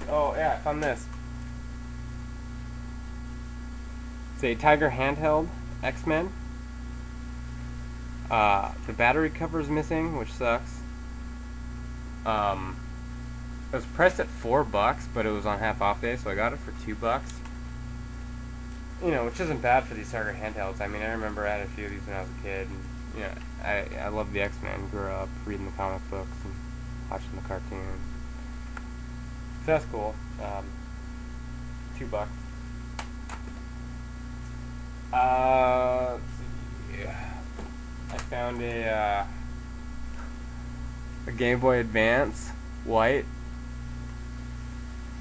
Oh yeah, I found this. It's a Tiger handheld X-Men. The battery cover is missing, which sucks. It was priced at $4, but it was on half off day, so I got it for $2. You know, which isn't bad for these Tiger handhelds. I mean, I remember I had a few of these when I was a kid, and you know, I loved the X-Men. Grew up reading the comic books and watching the cartoons. So that's cool. $2. Let's see. I found a Game Boy Advance white.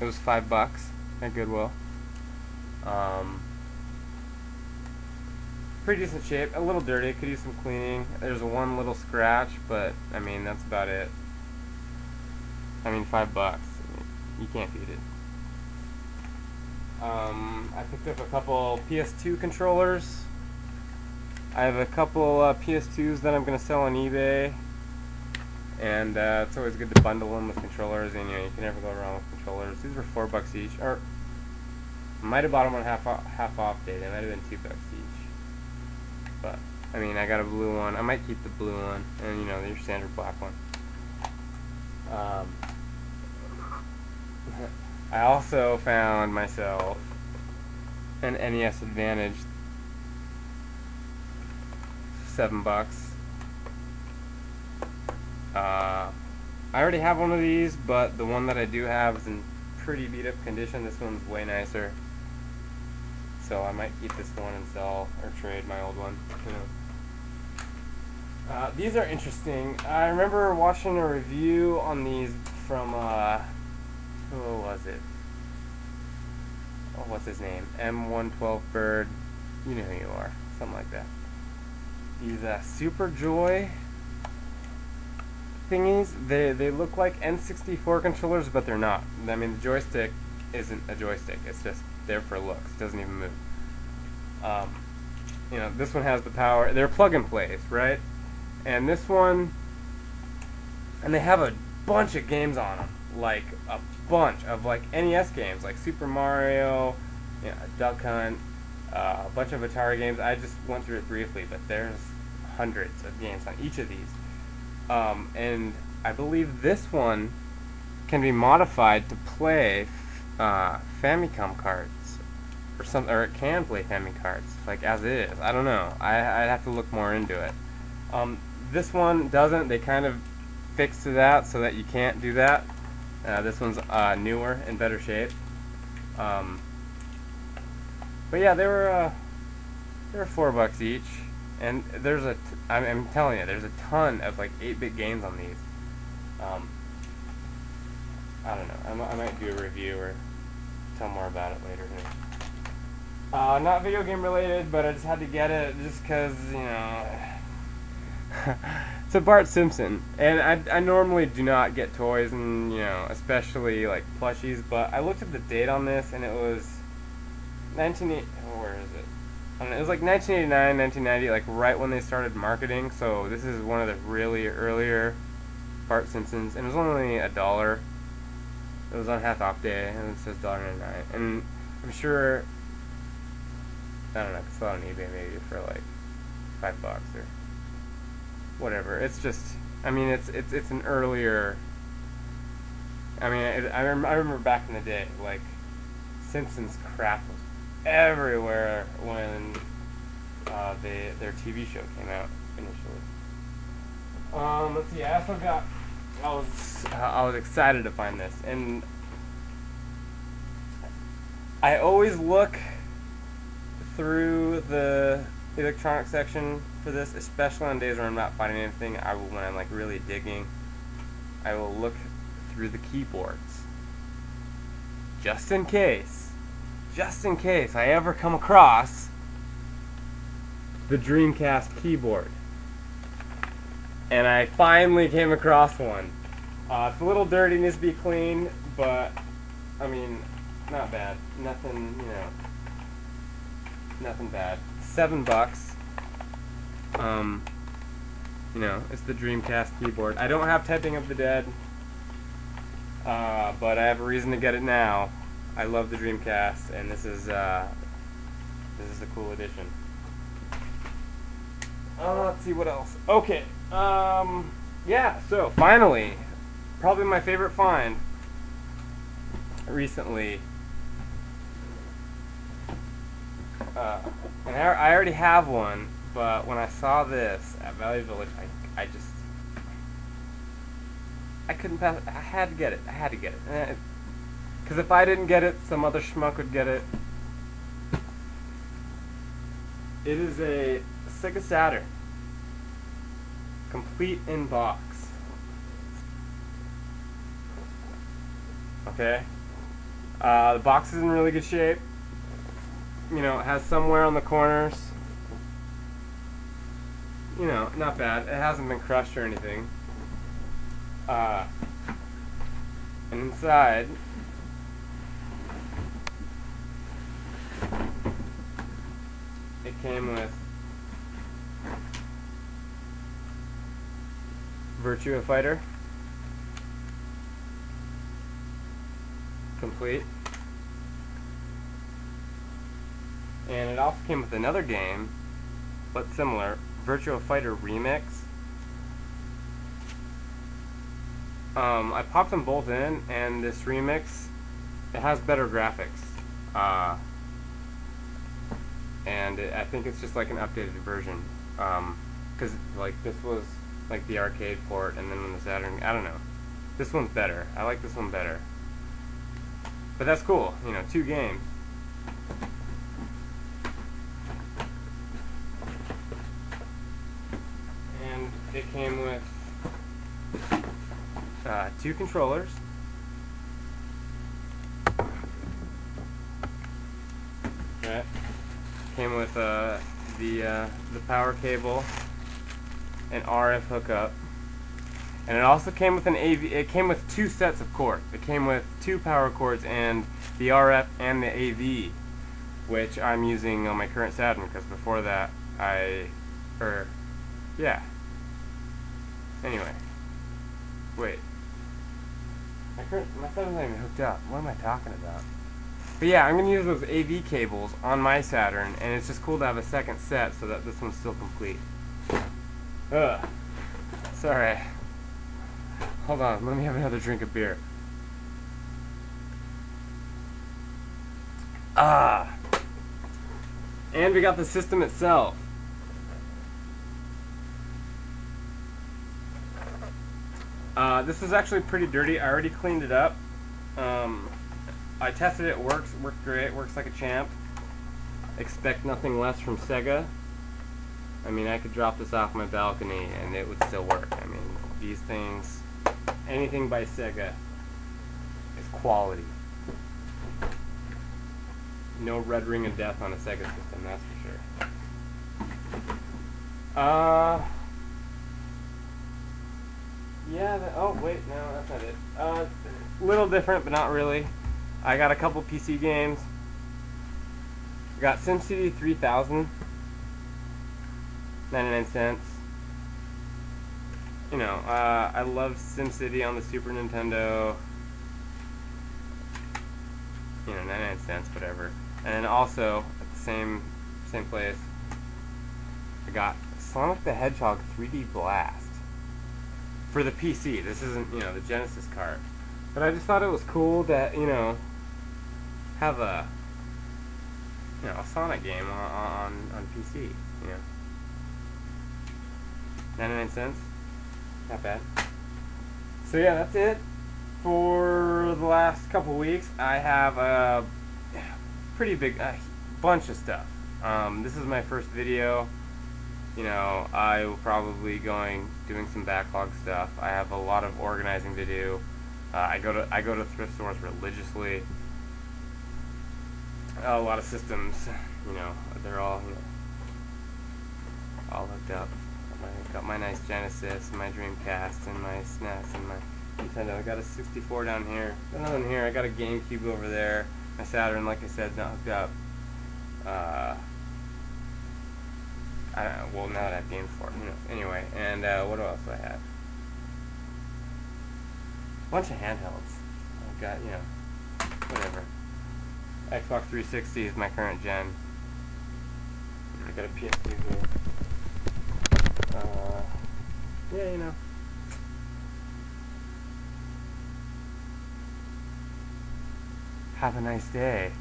It was $5 at Goodwill. Pretty decent shape. A little dirty. Could use some cleaning. There's one little scratch, but I mean that's about it. I mean $5. I mean, you can't beat it. I picked up a couple PS2 controllers. I have a couple PS2s that I'm going to sell on eBay, and it's always good to bundle them with controllers, and you know, you can never go wrong with controllers. These were $4 each, or I might have bought them on half off day. They might have been $2 each. But I mean, I got a blue one. I might keep the blue one, and you know, your standard black one. I also found myself an NES Advantage, $7. I already have one of these, but the one that I do have is in pretty beat up condition. This one's way nicer, so I might keep this one and sell or trade my old one. You know. These are interesting. I remember watching a review on these from who was it? Oh, what's his name? M112 Bird. You know who you are. Something like that. These Super Joy thingies. They look like N64 controllers, but they're not. I mean, the joystick isn't a joystick. It's just there for looks. It doesn't even move. You know, this one has the power. They're plug and plays, right? And this one, and they have a bunch of games on them, like a bunch of like NES games, like Super Mario, you know, Duck Hunt, a bunch of Atari games. I just went through it briefly, but there's hundreds of games on each of these. And I believe this one can be modified to play Famicom cards, or something, or it can play Famicom cards, like as is. I don't know. I'd have to look more into it. This one doesn't. They kind of fixed that so that you can't do that. This one's newer, in better shape. But yeah, they were $4 each, and there's I'm telling you, there's a ton of like 8-bit games on these. I don't know. I might do a review or tell more about it later. Not video game related, but I just had to get it just because, you know. It's a Bart Simpson, and I normally do not get toys, and you know, especially like plushies, but I looked at the date on this, and it was 1980. Where is it? I don't know, it was like 1989, 1990, like right when they started marketing. So this is one of the really earlier Bart Simpsons, and it was only $1. It was on half off day, and it says $1.99, and I'm sure, I don't know, I could sell it on eBay maybe for like $5 or whatever. It's just, I mean, it's an earlier. I mean, I remember back in the day, like Simpsons crap was everywhere when their TV show came out initially. Let's see. I also got. I was excited to find this, and I always look through the electronic section for this, especially on days where I'm not finding anything. When I'm like really digging, I will look through the keyboards, just in case I ever come across the Dreamcast keyboard. And I finally came across one. It's a little dirty, needs to be cleaned, but I mean, not bad. Nothing, you know, nothing bad. $7. You know, it's the Dreamcast keyboard. I don't have Typing of the Dead. but I have a reason to get it now. I love the Dreamcast, and this is a cool addition. Let's see what else. Okay. Yeah. So finally, probably my favorite find recently. And I already have one, but when I saw this at Valley Village, I couldn't pass it. I had to get it. I had to get it. Because if I didn't get it, some other schmuck would get it. It is a Sega Saturn. Complete in box. Okay? The box is in really good shape. You know, it has some wear on the corners. You know, not bad. It hasn't been crushed or anything. And inside, it came with Virtua Fighter, complete. And it also came with another game, but similar, Virtua Fighter Remix. I popped them both in, and this remix, it has better graphics. I think it's just like an updated version. Because like this was like the arcade port, and then when the Saturn, I don't know. This one's better. I like this one better. But that's cool. You know, 2 games. And it came with 2 controllers. Right. Came with the power cable, an RF hookup, and it also came with an AV. It came with 2 sets of cords. It came with 2 power cords and the RF and the AV, which I'm using on my current Saturn, because before that yeah. Anyway, wait. My Saturn's not even hooked up. What am I talking about? But yeah, I'm gonna use those AV cables on my Saturn, and it's just cool to have a second set so that this one's still complete. Ugh. Sorry. Hold on, let me have another drink of beer. And we got the system itself. This is actually pretty dirty. I already cleaned it up. I tested it. Worked great. Works like a champ. Expect nothing less from Sega. I mean, I could drop this off my balcony and it would still work. I mean, these things, anything by Sega is quality. No red ring of death on a Sega system, that's for sure. Yeah, oh wait, no, that's not it. Little different, but not really. I got a couple PC games. I got SimCity 3000, 99 cents. You know, I love SimCity on the Super Nintendo. You know, 99 cents, whatever. And then also, at the same place, I got Sonic the Hedgehog 3D Blast. For the PC. This isn't, you know, the Genesis cart. But I just thought it was cool that, you know, have a Sonic game on PC, you know. 99 cents. Not bad. So yeah, that's it for the last couple weeks. I have a pretty big bunch of stuff. This is my first video. You know, I will probably doing some backlog stuff. I have a lot of organizing to do. I go to thrift stores religiously. A lot of systems, you know, they're all all hooked up. Got my nice Genesis, and my Dreamcast, and my SNES, and my Nintendo. I got a 64 down here. Got another one here. I got a GameCube over there. My Saturn, like I said, is not hooked up. I don't know, well, now that I have games for it, you know. Anyway, and what else do I have? A bunch of handhelds. got, you know, whatever. Xbox 360 is my current gen. I got a PS2 here. Yeah, you know. Have a nice day.